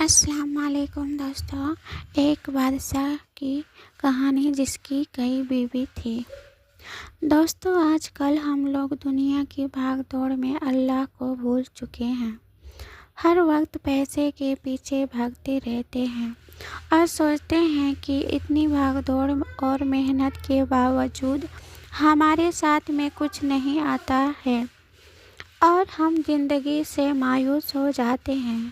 السلام علیکم دوستوں۔ ایک بادشاہ کی کہانی جس کی کئی بیوی تھی۔ دوستوں، آج کل ہم لوگ دنیا کی بھاگ دوڑ میں اللہ کو بھول چکے ہیں۔ ہر وقت پیسے کے پیچھے بھاگتے رہتے ہیں اور سوچتے ہیں کہ اتنی بھاگ دوڑ اور محنت کے باوجود ہمارے ساتھ میں کچھ نہیں آتا ہے اور ہم زندگی سے مایوس ہو جاتے ہیں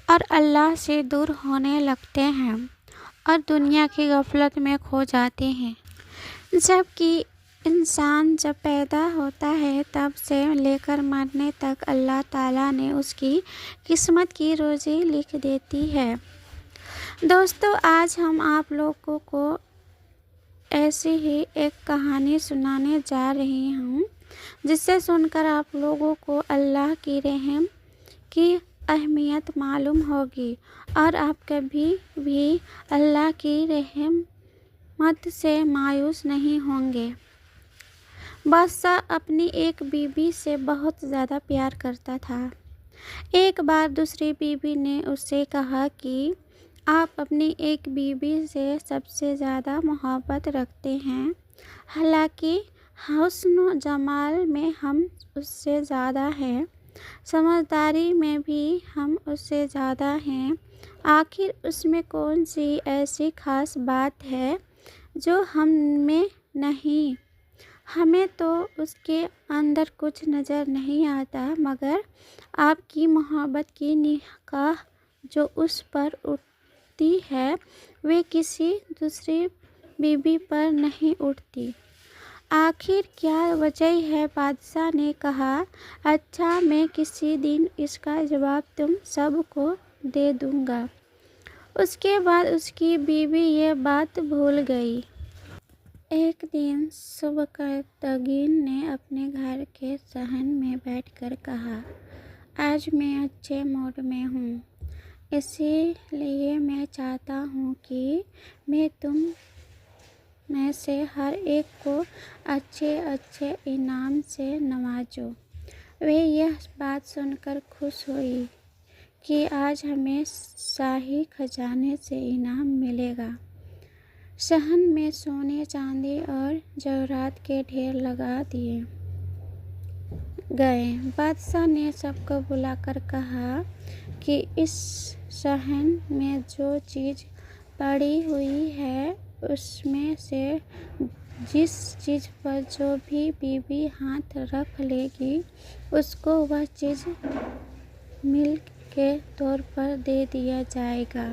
اور اللہ سے دور ہونے لگتے ہیں اور دنیا کی غفلت میں کھو جاتے ہیں۔ جبکہ انسان جب پیدا ہوتا ہے تب سے لے کر مرنے تک اللہ تعالیٰ نے اس کی قسمت کی روزی لکھ دیتی ہے۔ دوستو، آج ہم آپ لوگوں کو ایسی ہی ایک کہانی سنانے جا رہی ہوں جسے سن کر آپ لوگوں کو اللہ کی رحم کی اہمیت معلوم ہوگی اور آپ کبھی بھی اللہ کی رحمت سے مایوس نہیں ہوں گے۔ بادشاہ اپنی ایک بیوی سے بہت زیادہ پیار کرتا تھا۔ ایک بار دوسری بیوی نے اس سے کہا کہ آپ اپنی ایک بیوی سے سب سے زیادہ محبت رکھتے ہیں، حالانکہ حسن و جمال میں ہم اس سے زیادہ ہیں، سمجھداری میں بھی ہم اس سے زیادہ ہیں۔ آخر اس میں کون سی ایسی خاص بات ہے جو ہم میں نہیں؟ ہمیں تو اس کے اندر کچھ نظر نہیں آتا، مگر آپ کی محبت کی نگاہ جو اس پر اٹھتی ہے وہ کسی دوسری بیوی پر نہیں اٹھتی۔ آخر کیا وجہ ہے؟ بادشاہ نے کہا، اچھا، میں کسی دن اس کا جواب تم سب کو دے دوں گا۔ اس کے بعد اس کی بیوی یہ بات بھول گئی۔ ایک دن سبکتگین نے اپنے گھر کے صحن میں بیٹھ کر کہا، آج میں اچھے موڈ میں ہوں، اسی لیے میں چاہتا ہوں کہ میں تم میں سے ہر ایک کو اچھے اچھے انعام سے نوازوں۔ وہ یہ بات سن کر خوش ہوئی کہ آج ہمیں شاہی خزانے سے انعام ملے گا۔ صحن میں سونے، چاندی اور جواہرات کے ڈھیر لگا دیے گئے۔ بادشاہ نے سب کو بلا کر کہا کہ اس صحن میں جو چیز پڑی ہوئی ہے اس میں سے جس چیز پر جو بھی بیوی ہاتھ رکھ لے گی اس کو وہ چیز ملک کے طور پر دے دیا جائے گا۔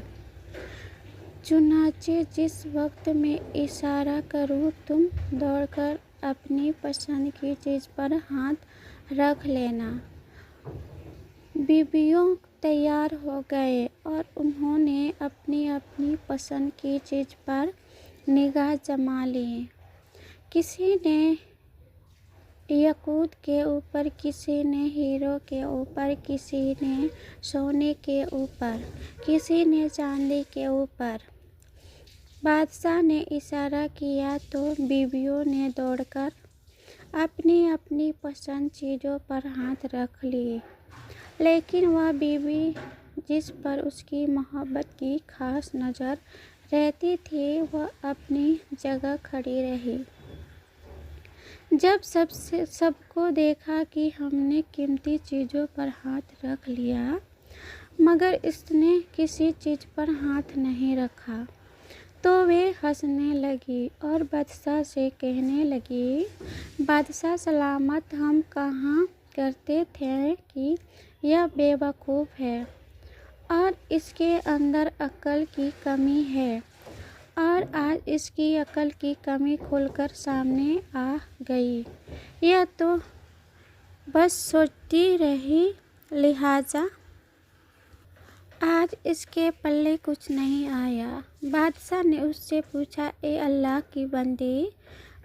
چنانچہ جس وقت میں اشارہ کروں تم دوڑ کر اپنی پسند کی چیز پر ہاتھ رکھ لینا۔ بیویوں تیار ہو گئیں اور انہوں نے اپنی اپنی پسند کی چیز پر نگاہ جما لی۔ کسی نے یاقوت کے اوپر، کسی نے ہیروں کے اوپر، کسی نے سونے کے اوپر، کسی نے چاندی کے اوپر۔ بادشاہ نے اشارہ کیا تو بیویوں نے دوڑ کر اپنی اپنی پسند چیزوں پر ہاتھ رکھ لیے، لیکن وہ بیوی جس پر اس کی محبت کی خاص نظر رہتی تھی وہ اپنی جگہ کھڑی رہی۔ جب سب کو دیکھا کہ ہم نے قیمتی چیزوں پر ہاتھ رکھ لیا مگر اس نے کسی چیز پر ہاتھ نہیں رکھا تو وہ ہنسنے لگی اور بادشاہ سے کہنے لگی، بادشاہ سلامت، ہم کہا کرتے تھے کہ یہ بے وقوف ہے اور اس کے اندر عقل کی کمی ہے، اور آج اس کی عقل کی کمی کھل کر سامنے آ گئی۔ یہ تو بس سوچتی رہی، لہٰذا آج اس کے پلے کچھ نہیں آیا۔ بادشاہ نے اس سے پوچھا، اے اللہ کی بندی،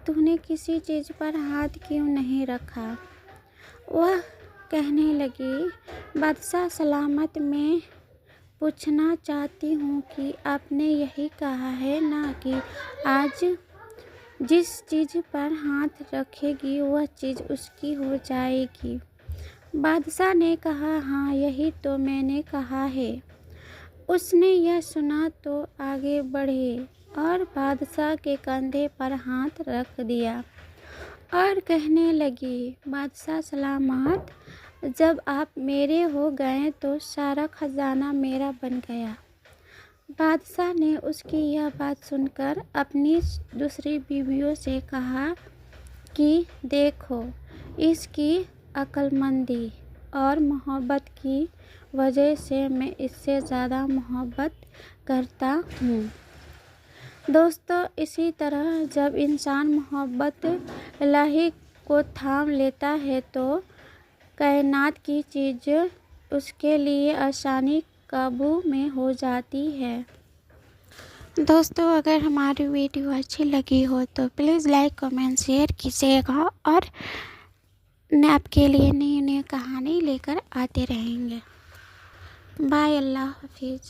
تو نے کسی چیز پر ہاتھ کیوں نہیں رکھا؟ وہ کہنے لگی، بادشاہ سلامت، میں پوچھنا چاہتی ہوں کہ آپ نے یہی کہا ہے نا کہ آج جس چیز پر ہاتھ رکھے گی وہ چیز اس کی ہو جائے گی۔ بادشاہ نے کہا، ہاں، یہی تو میں نے کہا ہے۔ اس نے یہ سنا تو آگے بڑھے اور بادشاہ کے کندھے پر ہاتھ رکھ دیا اور کہنے لگی، بادشاہ سلامت، جب آپ میرے ہو گئے تو سارا خزانہ میرا بن گیا۔ بادشاہ نے اس کی یہ بات سن کر اپنی دوسری بیویوں سے کہا کہ دیکھو، اس کی عقل مندی اور محبت کی وجہ سے میں اس سے زیادہ محبت کرتا ہوں۔ دوستو، اسی طرح جب انسان محبت الہی کو تھام لیتا ہے تو کائنات کی چیزیں اس کے لیے آسانی قابو میں ہو جاتی ہے۔ دوستو، اگر ہماری ویڈیو اچھی لگی ہو تو پلیز لائک، کمنٹ، شیئر کیجیے گا اور آپ کے لیے نئی نئی کہانی لے کر آتے رہیں گے۔ بائے، اللہ حافظ۔